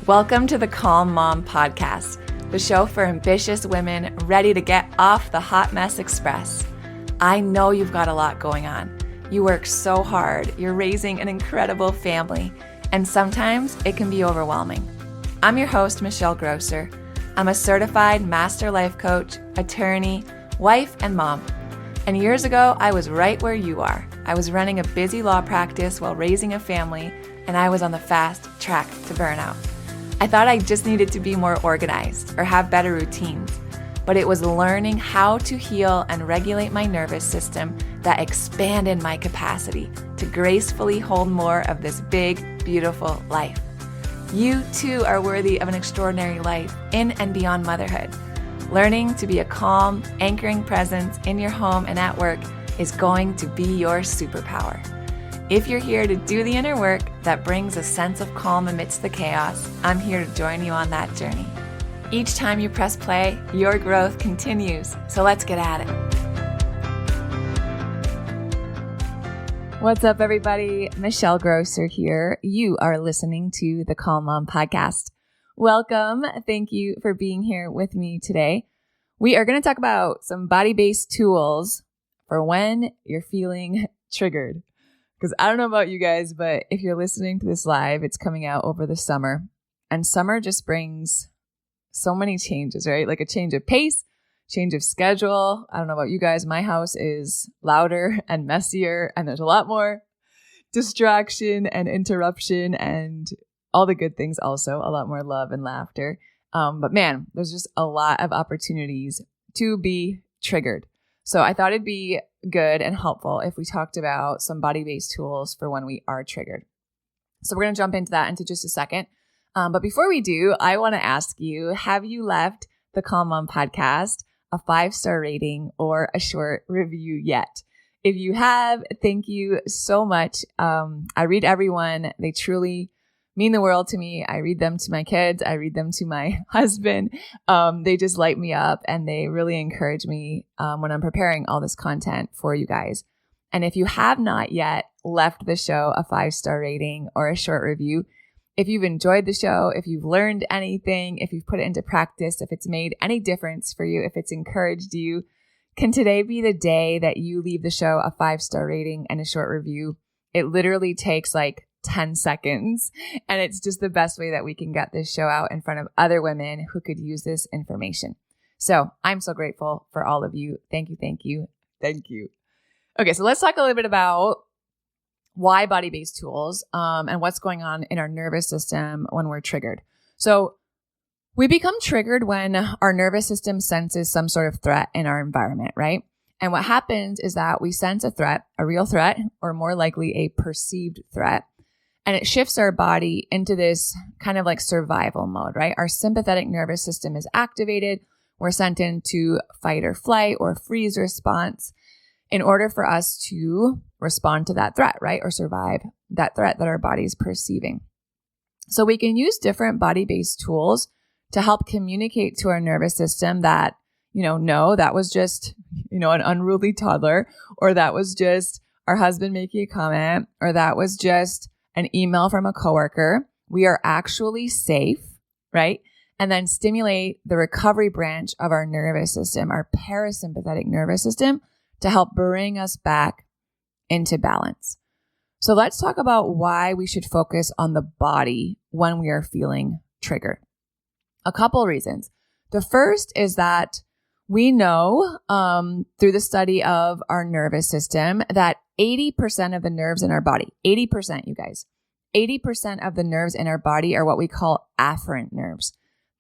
Welcome to the Calm Mom Podcast, the show for ambitious women ready to get off the hot mess express. I know you've got a lot going on. You work so hard, you're raising an incredible family, and sometimes it can be overwhelming. I'm your host, Michelle Grosser. I'm a certified master life coach, attorney, wife, and mom. And years ago, I was right where you are. I was running a busy law practice while raising a family, and I was on the fast track to burnout. I thought I just needed to be more organized or have better routines, but it was learning how to heal and regulate my nervous system that expanded my capacity to gracefully hold more of this big, beautiful life. You too are worthy of an extraordinary life in and beyond motherhood. Learning to be a calm, anchoring presence in your home and at work is going to be your superpower. If you're here to do the inner work that brings a sense of calm amidst the chaos, I'm here to join you on that journey. Each time you press play, your growth continues. So let's get at it. What's up, everybody? Michelle Grosser here. You are listening to the Calm Mom Podcast. Welcome. Thank you for being here with me today. We are going to talk about some body-based tools for when you're feeling triggered. Because I don't know about you guys, but if you're listening to this live, it's coming out over the summer. And summer just brings so many changes, right? Like a change of pace, change of schedule. I don't know about you guys. My house is louder and messier, and there's a lot more distraction and interruption and all the good things also, a lot more love and laughter. But man, there's just a lot of opportunities to be triggered. So I thought it'd be good and helpful if we talked about some body-based tools for when we are triggered. So we're going to jump into that into just a second. But before we do, I want to ask you, have you left the Calm Mom Podcast a 5-star rating or a short review yet? If you have, thank you so much. I read everyone. They truly mean the world to me. I read them to my kids. I read them to my husband. They just light me up and they really encourage me when I'm preparing all this content for you guys. And if you have not yet left the show a 5-star rating or a short review, if you've enjoyed the show, if you've learned anything, if you've put it into practice, if it's made any difference for you, if it's encouraged you, can today be the day that you leave the show a 5-star rating and a short review? It literally takes like 10 seconds. And it's just the best way that we can get this show out in front of other women who could use this information. So I'm so grateful for all of you. Thank you, thank you, thank you. Okay, so let's talk a little bit about why body-based tools and what's going on in our nervous system when we're triggered. So we become triggered when our nervous system senses some sort of threat in our environment, right? And what happens is that we sense a threat, a real threat, or more likely a perceived threat. And it shifts our body into this kind of like survival mode, right? Our sympathetic nervous system is activated. We're sent into fight or flight or freeze response in order for us to respond to that threat, right? Or survive that threat that our body is perceiving. So we can use different body-based tools to help communicate to our nervous system that, no, that was just, an unruly toddler, or that was just our husband making a comment, or that was just an email from a coworker. We are actually safe, right? And then stimulate the recovery branch of our nervous system, our parasympathetic nervous system, to help bring us back into balance. So let's talk about why we should focus on the body when we are feeling triggered. A couple reasons. The first is that we know through the study of our nervous system that 80% of the nerves in our body, 80%, you guys, 80% of the nerves in our body are what we call afferent nerves.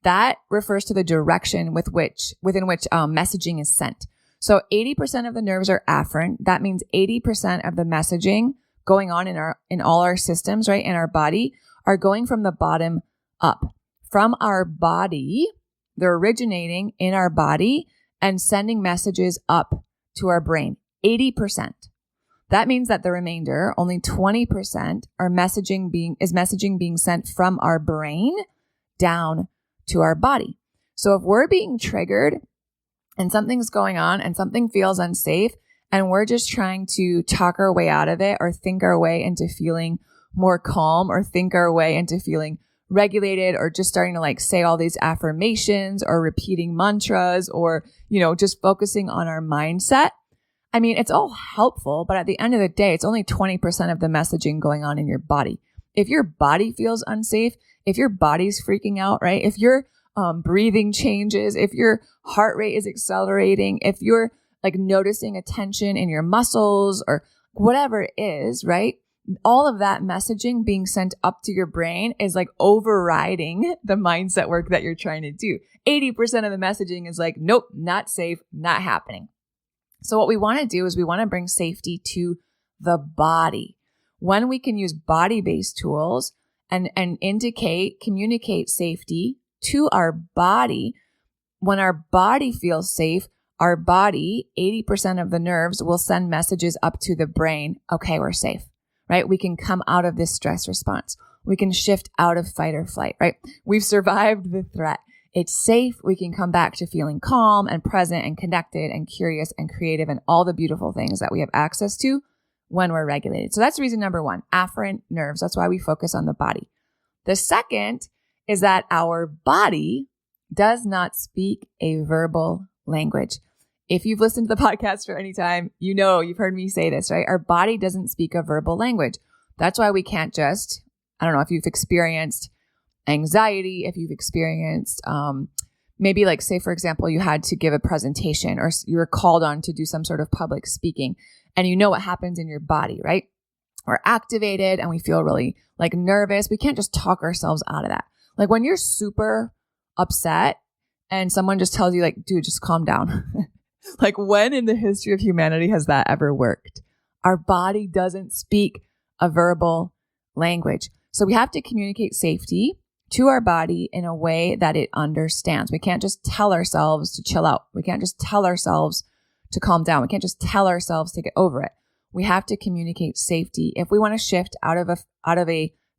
That refers to the direction within which messaging is sent. So 80% of the nerves are afferent. That means 80% of the messaging going on in all our systems, right, in our body, are going from the bottom up. From our body, they're originating in our body and sending messages up to our brain. 80%. That means that the remainder, only 20%, are messaging being sent from our brain down to our body. So if we're being triggered and something's going on and something feels unsafe and we're just trying to talk our way out of it or think our way into feeling more calm or think our way into feeling regulated or just starting to like say all these affirmations or repeating mantras or, just focusing on our mindset. I mean, it's all helpful, but at the end of the day, it's only 20% of the messaging going on in your body. If your body feels unsafe, if your body's freaking out, right? If your breathing changes, if your heart rate is accelerating, if you're like noticing a tension in your muscles or whatever it is, right? All of that messaging being sent up to your brain is like overriding the mindset work that you're trying to do. 80% of the messaging is like, nope, not safe, not happening. So what we want to do is we want to bring safety to the body. When we can use body-based tools and communicate safety to our body, when our body feels safe, our body, 80% of the nerves will send messages up to the brain. Okay, we're safe, right? We can come out of this stress response. We can shift out of fight or flight, right? We've survived the threat. It's safe. We can come back to feeling calm and present and connected and curious and creative and all the beautiful things that we have access to when we're regulated. So that's reason number one, afferent nerves. That's why we focus on the body. The second is that our body does not speak a verbal language. If you've listened to the podcast for any time, you've heard me say this, right? Our body doesn't speak a verbal language. That's why we can't just, I don't know if you've experienced anxiety, if you've experienced, maybe like say, for example, you had to give a presentation or you were called on to do some sort of public speaking and you know what happens in your body, right? We're activated and we feel really like nervous. We can't just talk ourselves out of that. Like when you're super upset and someone just tells you like, dude, just calm down. Like when in the history of humanity has that ever worked? Our body doesn't speak a verbal language. So we have to communicate safety to our body in a way that it understands. We can't just tell ourselves to chill out. We can't just tell ourselves to calm down. We can't just tell ourselves to get over it. We have to communicate safety. If we want to shift out of a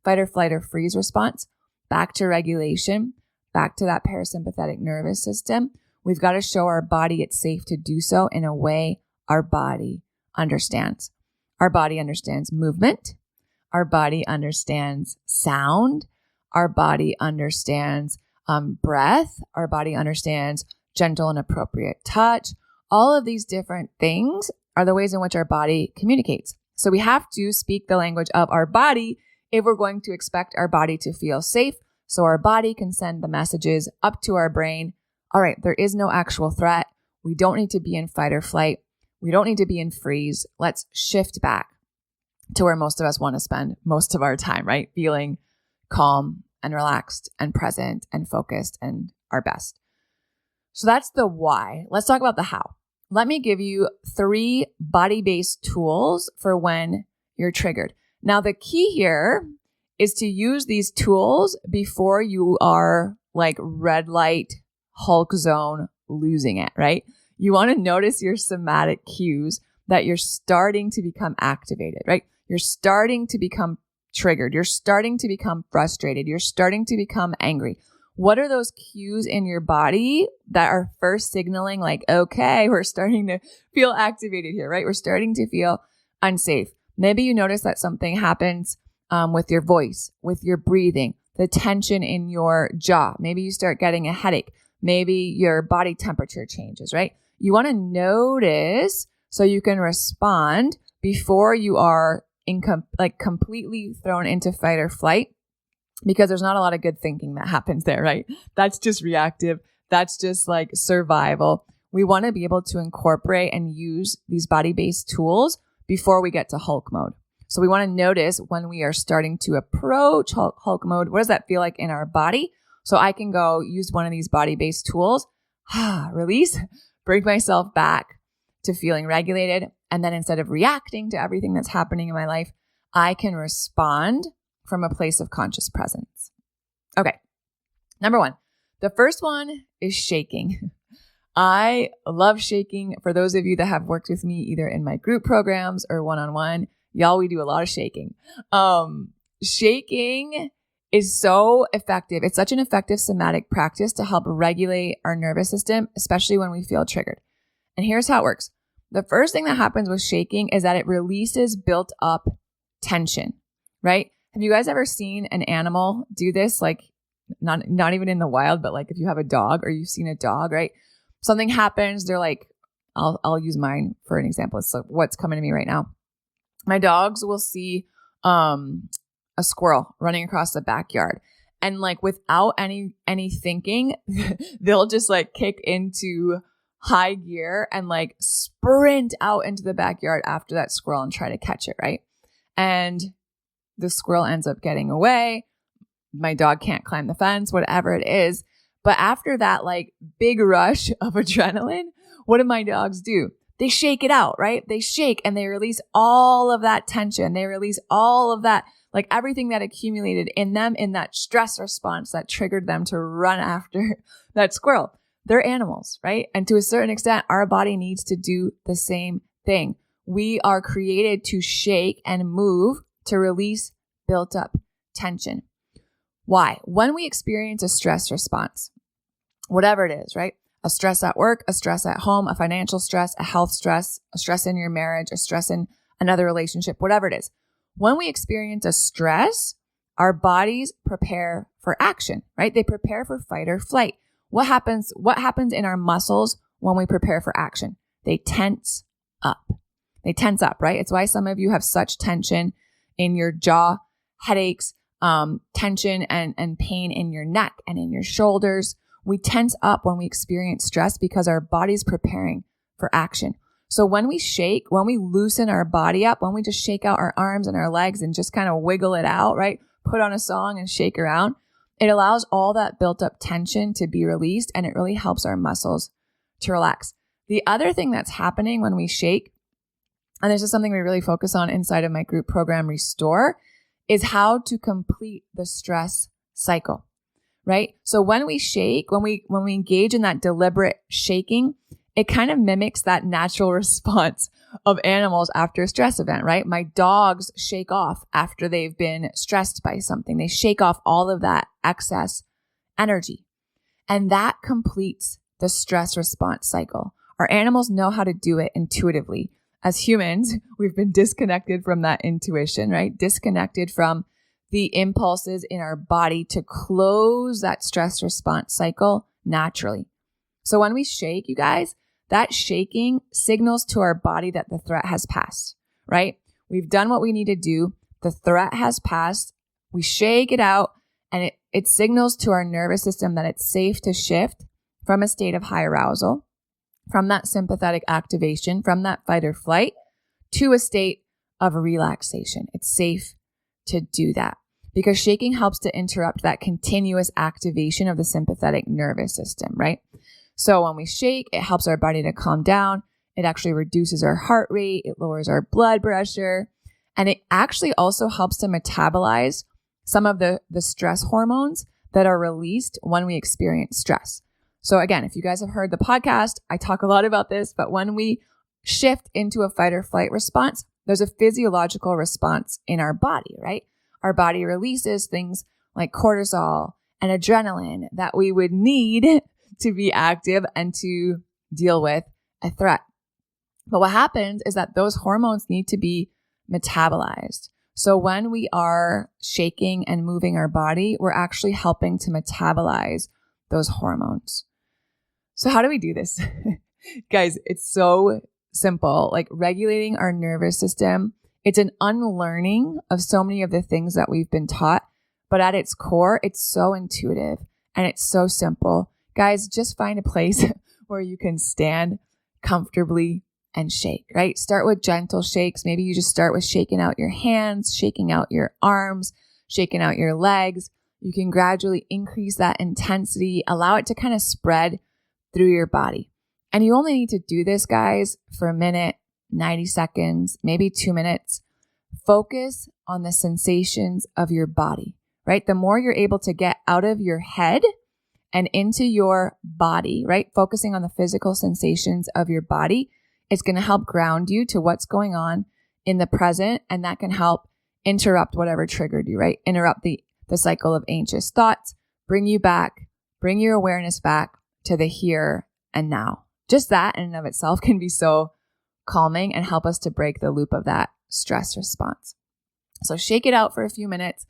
fight or flight or freeze response back to regulation, back to that parasympathetic nervous system, we've got to show our body it's safe to do so in a way our body understands. Our body understands movement. Our body understands sound. Our body understands breath. Our body understands gentle and appropriate touch. All of these different things are the ways in which our body communicates. So we have to speak the language of our body if we're going to expect our body to feel safe. So our body can send the messages up to our brain. All right, there is no actual threat. We don't need to be in fight or flight. We don't need to be in freeze. Let's shift back to where most of us want to spend most of our time, right? Feeling calm and relaxed and present and focused and our best. So that's the why. Let's talk about the how. Let me give you 3 body-based tools for when you're triggered. Now, the key here is to use these tools before you are like red light, Hulk zone, losing it, right? You want to notice your somatic cues that you're starting to become activated, right? You're starting to become triggered. You're starting to become frustrated. You're starting to become angry. What are those cues in your body that are first signaling like, okay, we're starting to feel activated here, right? We're starting to feel unsafe. Maybe you notice that something happens with your voice, with your breathing, the tension in your jaw. Maybe you start getting a headache. Maybe your body temperature changes, right? You want to notice so you can respond before you are completely thrown into fight or flight, because there's not a lot of good thinking that happens there, right? That's just reactive. That's just like survival. We want to be able to incorporate and use these body-based tools before we get to Hulk mode. So we want to notice when we are starting to approach Hulk mode, what does that feel like in our body? So I can go use one of these body-based tools, release, bring myself back to feeling regulated. And then instead of reacting to everything that's happening in my life, I can respond from a place of conscious presence. Okay. Number 1, the first one is shaking. I love shaking. For those of you that have worked with me either in my group programs or one-on-one, y'all, we do a lot of shaking. Shaking is so effective. It's such an effective somatic practice to help regulate our nervous system, especially when we feel triggered. And here's how it works. The first thing that happens with shaking is that it releases built up tension, right? Have you guys ever seen an animal do this? Like not even in the wild, but like if you have a dog or you've seen a dog, right? Something happens. They're like, I'll use mine for an example. It's like what's coming to me right now. My dogs will see a squirrel running across the backyard, and like without any thinking, they'll just like kick into high gear and like sprint out into the backyard after that squirrel and try to catch it, right? And the squirrel ends up getting away. My dog can't climb the fence, whatever it is. But after that like big rush of adrenaline, what do my dogs do? They shake it out, right? They shake and they release all of that tension. They release all of that, like everything that accumulated in them in that stress response that triggered them to run after that squirrel. They're animals, right? And to a certain extent, our body needs to do the same thing. We are created to shake and move to release built up tension. Why? When we experience a stress response, whatever it is, right? A stress at work, a stress at home, a financial stress, a health stress, a stress in your marriage, a stress in another relationship, whatever it is. When we experience a stress, our bodies prepare for action, right? They prepare for fight or flight. What happens in our muscles when we prepare for action? They tense up. They tense up, right? It's why some of you have such tension in your jaw, headaches, tension and pain in your neck and in your shoulders. We tense up when we experience stress because our body's preparing for action. So when we shake, when we loosen our body up, when we just shake out our arms and our legs and just kind of wiggle it out, right? Put on a song and shake around, it allows all that built up tension to be released, and it really helps our muscles to relax. The other thing that's happening when we shake, and this is something we really focus on inside of my group program, Restore, is how to complete the stress cycle, right? So when we shake, when we engage in that deliberate shaking, it kind of mimics that natural response of animals after a stress event, right? My dogs shake off after they've been stressed by something. They shake off all of that excess energy. And that completes the stress response cycle. Our animals know how to do it intuitively. As humans, we've been disconnected from that intuition, right? Disconnected from the impulses in our body to close that stress response cycle naturally. So when we shake, you guys, that shaking signals to our body that the threat has passed, right? We've done what we need to do. The threat has passed. We shake it out, and it signals to our nervous system that it's safe to shift from a state of high arousal, from that sympathetic activation, from that fight or flight, to a state of relaxation. It's safe to do that because shaking helps to interrupt that continuous activation of the sympathetic nervous system, right? So when we shake, it helps our body to calm down. It actually reduces our heart rate. It lowers our blood pressure. And it actually also helps to metabolize some of the stress hormones that are released when we experience stress. So again, if you guys have heard the podcast, I talk a lot about this, but when we shift into a fight or flight response, there's a physiological response in our body, right? Our body releases things like cortisol and adrenaline that we would need to be active and to deal with a threat. But what happens is that those hormones need to be metabolized. So when we are shaking and moving our body, we're actually helping to metabolize those hormones. So how do we do this? Guys, it's so simple. Like regulating our nervous system, it's an unlearning of so many of the things that we've been taught, but at its core, it's so intuitive and it's so simple. Guys, just find a place where you can stand comfortably and shake, right? Start with gentle shakes. Maybe you just start with shaking out your hands, shaking out your arms, shaking out your legs. You can gradually increase that intensity, allow it to kind of spread through your body. And you only need to do this, guys, for a minute, 90 seconds, maybe 2 minutes. Focus on the sensations of your body, right? The more you're able to get out of your head and into your body, right? Focusing on the physical sensations of your body, it's going to help ground you to what's going on in the present. And that can help interrupt whatever triggered you, right? Interrupt the cycle of anxious thoughts, bring you back, bring your awareness back to the here and now. Just that in and of itself can be so calming and help us to break the loop of that stress response. So shake it out for a few minutes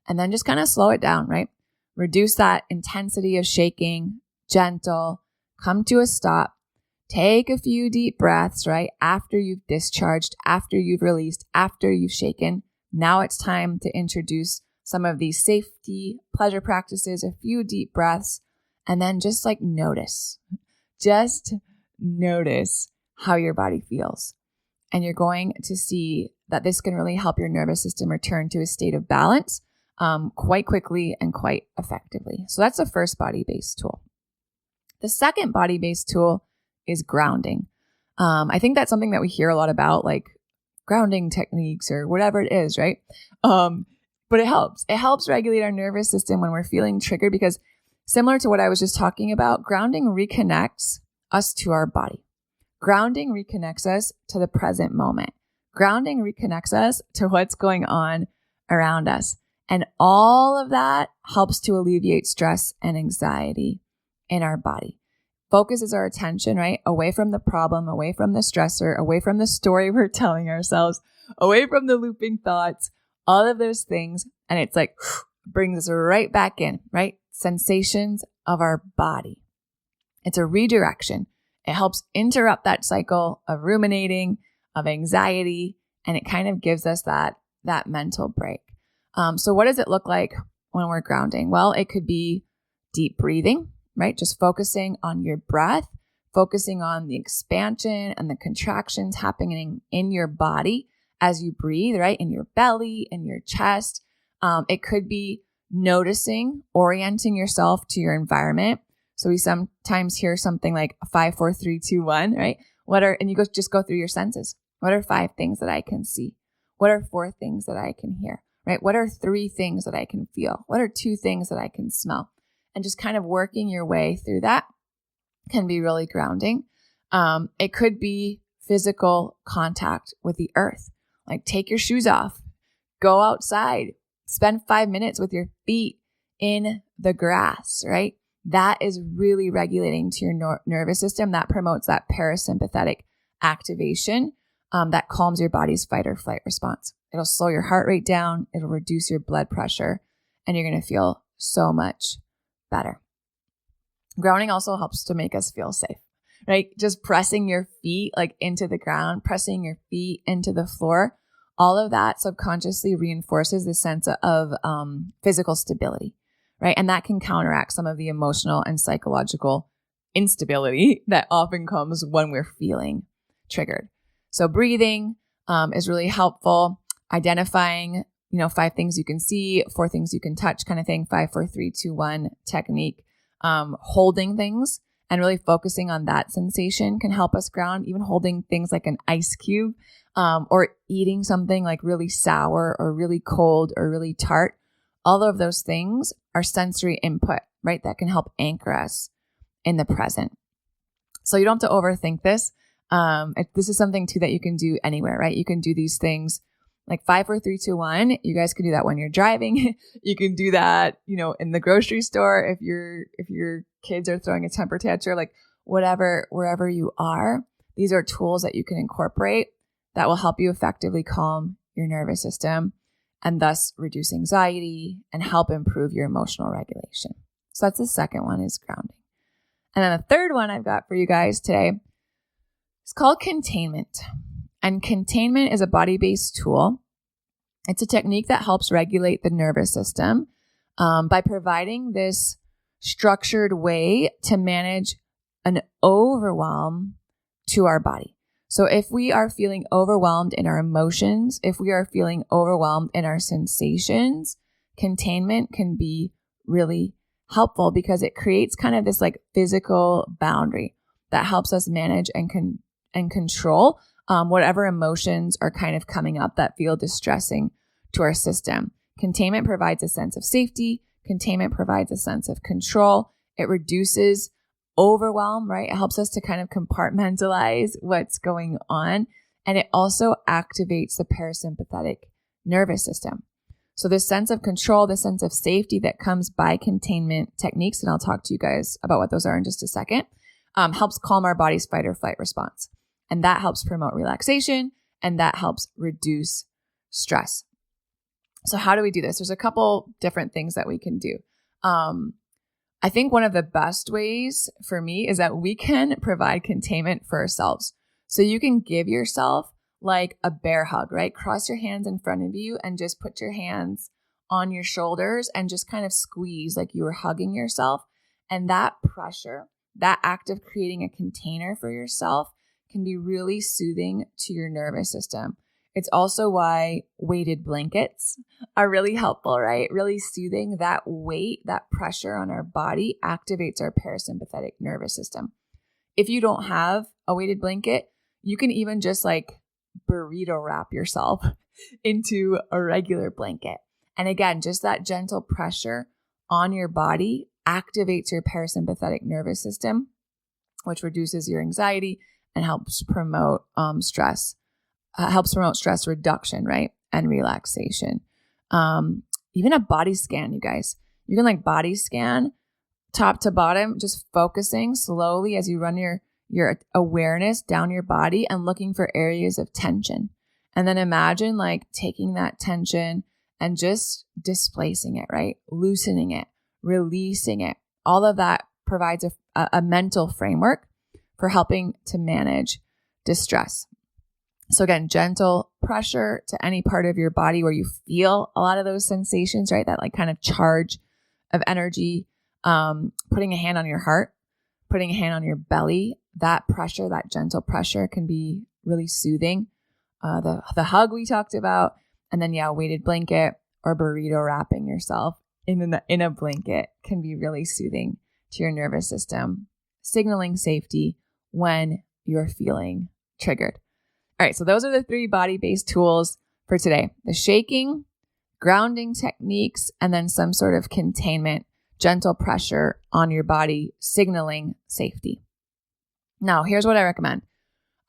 and then just kind of slow it down, right? Reduce that intensity of shaking, gentle, come to a stop. Take a few deep breaths, right? After you've discharged, after you've released, after you've shaken. Now it's time to introduce some of these safety, pleasure practices, a few deep breaths, and then just like notice. Just notice how your body feels. And you're going to see that this can really help your nervous system return to a state of balance quite quickly and quite effectively. So that's the first body-based tool. The second body-based tool is grounding. I think that's something that we hear a lot about, like grounding techniques or whatever it is, right? But it helps. It helps regulate our nervous system when we're feeling triggered because similar to what I was just talking about, grounding reconnects us to our body. Grounding reconnects us to the present moment. Grounding reconnects us to what's going on around us. And all of that helps to alleviate stress and anxiety in our body. Focuses our attention, right? Away from the problem, away from the stressor, away from the story we're telling ourselves, away from the looping thoughts, all of those things. And it's like, brings us right back in, right? Sensations of our body. It's a redirection. It helps interrupt that cycle of ruminating, of anxiety, and it kind of gives us that mental break. So what does it look like when we're grounding? Well, it could be deep breathing, right? Just focusing on your breath, focusing on the expansion and the contractions happening in your body as you breathe, right? In your belly, in your chest. It could be noticing, orienting yourself to your environment. So we sometimes hear something like 5, 4, 3, 2, 1, right? And you just go through your senses. What are 5 things that I can see? What are 4 things that I can hear, right? What are 3 things that I can feel? What are 2 things that I can smell? And just kind of working your way through that can be really grounding. It could be physical contact with the earth. Like take your shoes off, go outside, spend 5 minutes with your feet in the grass, right? That is really regulating to your nervous system. That promotes that parasympathetic activation that calms your body's fight or flight response. It'll slow your heart rate down. It'll reduce your blood pressure, and you're going to feel so much better. Grounding also helps to make us feel safe, right? Just pressing your feet like into the ground, pressing your feet into the floor. All of that subconsciously reinforces the sense of physical stability, right? And that can counteract some of the emotional and psychological instability that often comes when we're feeling triggered. So breathing is really helpful. Identifying, 5 things you can see, 4 things you can touch kind of thing, 5, 4, 3, 2, 1 technique. Holding things and really focusing on that sensation can help us ground. Even holding things like an ice cube or eating something like really sour or really cold or really tart. All of those things are sensory input, right? That can help anchor us in the present. So you don't have to overthink this. This is something too that you can do anywhere, right? You can do these things like 5, 4, 3, 2, 1. You guys can do that when you're driving. You can do that, in the grocery store if your kids are throwing a temper tantrum, like wherever you are. These are tools that you can incorporate that will help you effectively calm your nervous system and thus reduce anxiety and help improve your emotional regulation. So that's the second one, is grounding. And then the third one I've got for you guys today is called containment. And containment is a body-based tool. It's a technique that helps regulate the nervous system by providing this structured way to manage an overwhelm to our body. So if we are feeling overwhelmed in our emotions, if we are feeling overwhelmed in our sensations, containment can be really helpful because it creates kind of this like physical boundary that helps us manage and control whatever emotions are kind of coming up that feel distressing to our system. Containment provides a sense of safety. Containment provides a sense of control. It reduces overwhelm, right? It helps us to kind of compartmentalize what's going on. And it also activates the parasympathetic nervous system. So this sense of control, this sense of safety that comes by containment techniques, and I'll talk to you guys about what those are in just a second, helps calm our body's fight or flight response. And that helps promote relaxation, and that helps reduce stress. So how do we do this? There's a couple different things that we can do. I think one of the best ways for me is that we can provide containment for ourselves. So you can give yourself like a bear hug, right? Cross your hands in front of you and just put your hands on your shoulders and just kind of squeeze like you were hugging yourself. And that pressure, that act of creating a container for yourself can be really soothing to your nervous system. It's also why weighted blankets are really helpful, right? Really soothing. That weight, that pressure on our body activates our parasympathetic nervous system. If you don't have a weighted blanket, you can even just like burrito wrap yourself into a regular blanket. And again, just that gentle pressure on your body activates your parasympathetic nervous system, which reduces your anxiety and helps promote stress reduction, right? And relaxation. Even a body scan, you guys. You can like body scan top to bottom, just focusing slowly as you run your awareness down your body and looking for areas of tension. And then imagine like taking that tension and just displacing it, right? Loosening it, releasing it. All of that provides a mental framework for helping to manage distress. So again, gentle pressure to any part of your body where you feel a lot of those sensations, right? That like kind of charge of energy, putting a hand on your heart, putting a hand on your belly, that pressure, that gentle pressure can be really soothing. The hug we talked about, and then weighted blanket or burrito wrapping yourself in a blanket can be really soothing to your nervous system, signaling safety when you're feeling triggered. All right, so those are the 3 body-based tools for today. The shaking, grounding techniques, and then some sort of containment, gentle pressure on your body, signaling safety. Now, here's what I recommend.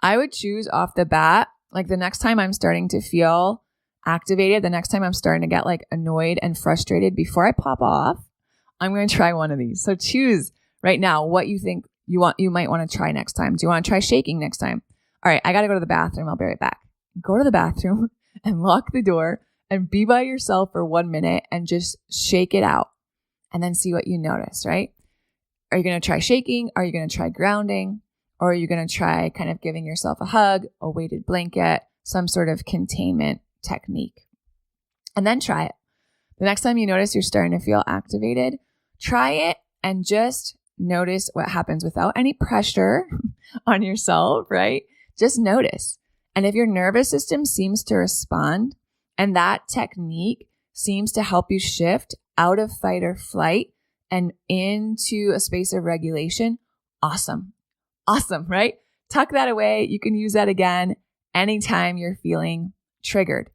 I would choose off the bat, like the next time I'm starting to feel activated, the next time I'm starting to get like annoyed and frustrated, before I pop off, I'm going to try one of these. So choose right now what you think you might want to try next time. Do you want to try shaking next time? All right, I got to go to the bathroom. I'll be right back. Go to the bathroom and lock the door and be by yourself for 1 minute and just shake it out and then see what you notice, right? Are you going to try shaking? Are you going to try grounding? Or are you going to try kind of giving yourself a hug, a weighted blanket, some sort of containment technique? And then try it. The next time you notice you're starting to feel activated, try it and just notice what happens without any pressure on yourself, right? Just notice. And if your nervous system seems to respond and that technique seems to help you shift out of fight or flight and into a space of regulation, awesome. Awesome, right? Tuck that away. You can use that again anytime you're feeling triggered.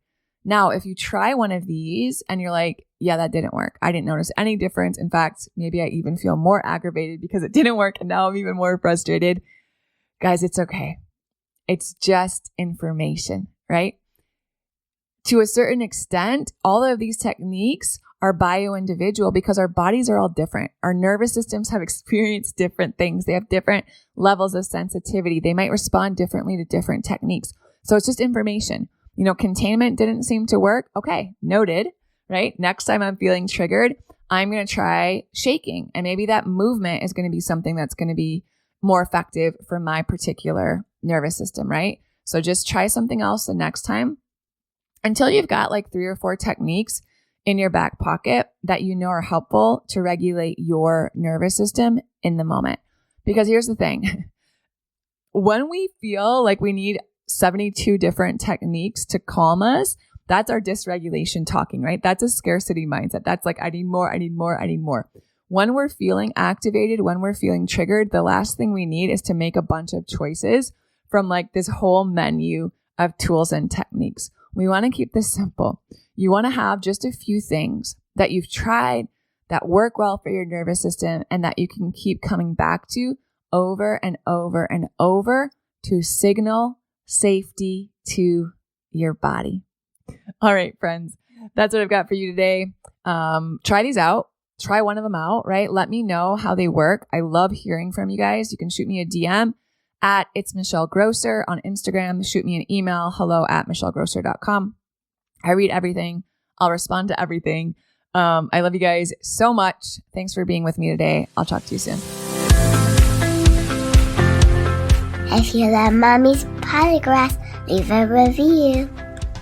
Now, if you try one of these and you're like, yeah, that didn't work. I didn't notice any difference. In fact, maybe I even feel more aggravated because it didn't work and now I'm even more frustrated. Guys, it's okay. It's just information, right? To a certain extent, all of these techniques are bio-individual because our bodies are all different. Our nervous systems have experienced different things. They have different levels of sensitivity. They might respond differently to different techniques. So it's just information. Containment didn't seem to work. Okay, noted, right? Next time I'm feeling triggered, I'm going to try shaking. And maybe that movement is going to be something that's going to be more effective for my particular nervous system, right? So just try something else the next time until you've got like 3 or 4 techniques in your back pocket that you know are helpful to regulate your nervous system in the moment. Because here's the thing. When we feel like we need 72 different techniques to calm us, that's our dysregulation talking, right? That's a scarcity mindset. That's like, I need more, I need more, I need more. When we're feeling activated, when we're feeling triggered, the last thing we need is to make a bunch of choices from like this whole menu of tools and techniques. We want to keep this simple. You want to have just a few things that you've tried that work well for your nervous system and that you can keep coming back to over and over and over to signal safety to your body. All right, friends, that's what I've got for you today. Try these out. Try one of them out, right? Let me know how they work. I love hearing from you guys. You can shoot me a DM at It's Michelle Grosser on Instagram. Shoot me an email, hello@michellegrosser.com. I read everything. I'll respond to everything. I love you guys so much. Thanks for being with me today. I'll talk to you soon. If you love Mommy's Podcast, leave a review.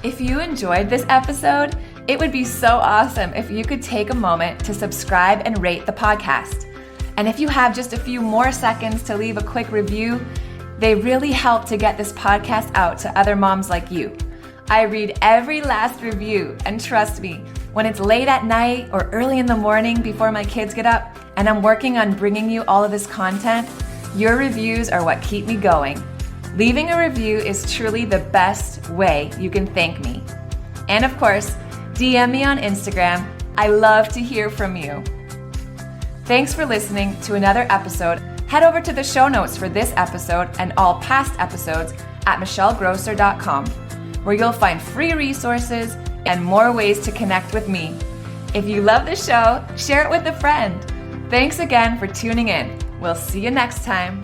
If you enjoyed this episode, it would be so awesome if you could take a moment to subscribe and rate the podcast. And if you have just a few more seconds to leave a quick review, they really help to get this podcast out to other moms like you. I read every last review, and trust me, when it's late at night or early in the morning before my kids get up and I'm working on bringing you all of this content, your reviews are what keep me going. Leaving a review is truly the best way you can thank me. And of course, DM me on Instagram. I love to hear from you. Thanks for listening to another episode. Head over to the show notes for this episode and all past episodes at michellegrosser.com, where you'll find free resources and more ways to connect with me. If you love the show, share it with a friend. Thanks again for tuning in. We'll see you next time.